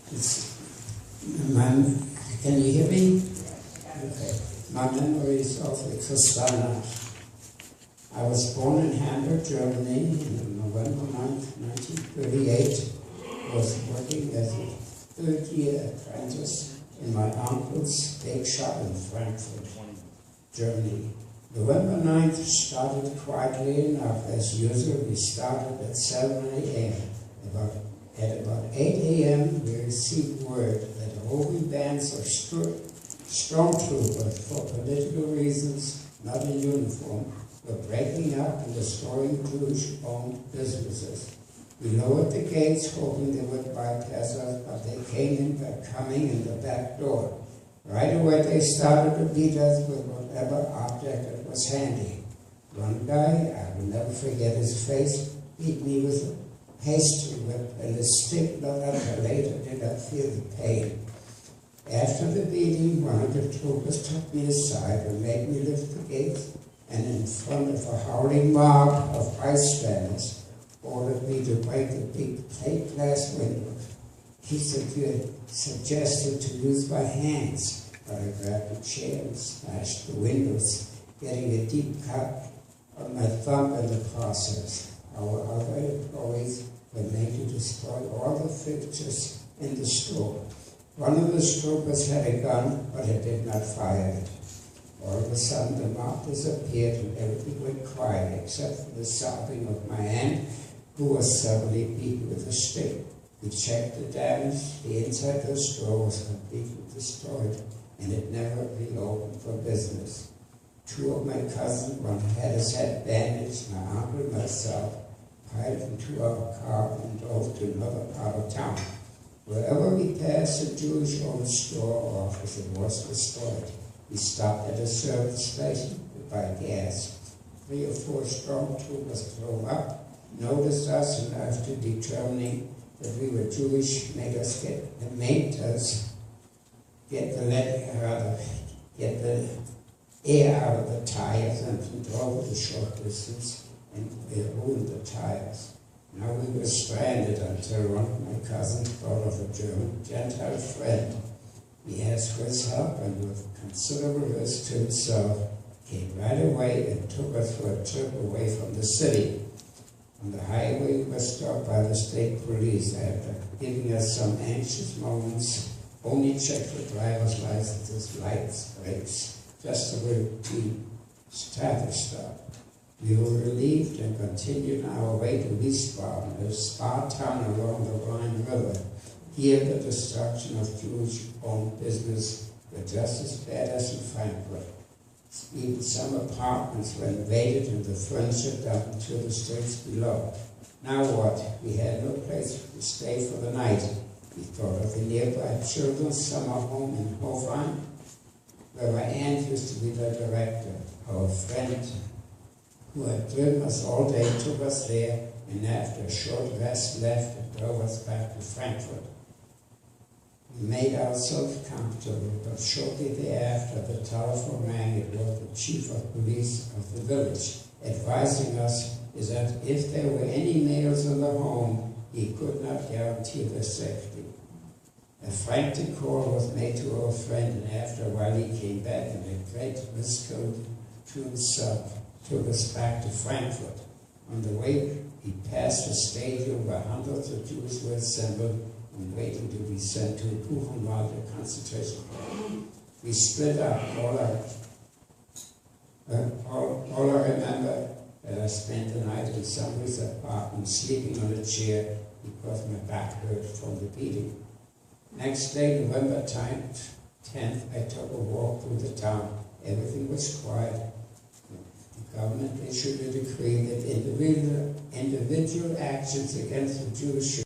Can you hear me? Okay. My memories of the Kristallnacht. I was born in Hamburg, Germany, on November 9, 1938. I was working as a third-year apprentice in my uncle's bake shop in Frankfurt, Germany. November 9th started quietly enough. As usual, we started at 7 a.m. At about 8 a.m., we received word that roving bands of stormtroopers, for political reasons, not in uniform, were breaking up and destroying Jewish-owned businesses. We lowered the gates, hoping they would bypass us, but they came in by coming in the back door. Right away, they started to beat us with whatever object that was handy. One guy, I will never forget his face, beat me with a pastry whip and a stick, not until later did I feel the pain. After the beating, one of the troopers took me aside and made me lift the gates, and in front of a howling mob of bystanders, ordered me to break the big plate glass window. He suggested to use my hands, but I grabbed a chair and smashed the windows, getting a deep cut on my thumb in the process. Our other employees were made to destroy all the fixtures in the store. One of the troopers had a gun, but he did not fire it. All of a sudden, the mob disappeared and everything went quiet, except for the sobbing of my aunt, who was suddenly beaten with a stick. We checked the damage. The inside of the store was completely destroyed, and it never reopened for business. Two of my cousins, one had his head bandaged, my uncle and myself, piled into our car and drove to another part of town. Wherever we passed a Jewish-owned store or office, it was destroyed. We stopped at a service station to buy gas. 3 or 4 stormtroopers drove up, noticed us, and after determining that we were Jewish, made us get the air out of the tires and drove a short distance, and they ruined the tires. Now we were stranded until one of my cousins thought of a German Gentile friend. He asked for his help, and with considerable risk to himself, came right away and took us for a trip away from the city. On the highway, we were stopped by the state police. After giving us some anxious moments, only checked for driver's licenses, lights, brakes, just a routine traffic stop. We were relieved and continued our way to Wiesbaden, a spa town along the Rhine River. Here, the destruction of Jewish-owned business was just as bad as in Frankfurt. Even some apartments were invaded and the furniture dumped into the streets below. Now what? We had no place to stay for the night. We thought of the nearby children's summer home in Hofheim, where my aunt used to be the director. Our friend, who had driven us all day, took us there, and after a short rest left and drove us back to Frankfurt. We made ourselves comfortable, but shortly thereafter the telephone rang. It was the chief of police of the village, advising us that if there were any males in the home, he could not guarantee their safety. A frantic call was made to our friend, and after a while he came back and a great miscode to himself took us back to Frankfurt. On the way, he passed a stadium where hundreds of Jews were assembled and waiting to be sent to Buchenwald, a concentration camp. We split up. All I remember that I spent the night in somebody's apartment, sleeping on a chair because my back hurt from the beating. Next day, November 10th, I took a walk through the town. Everything was quiet. The government issued a decree that individual actions against the Jewish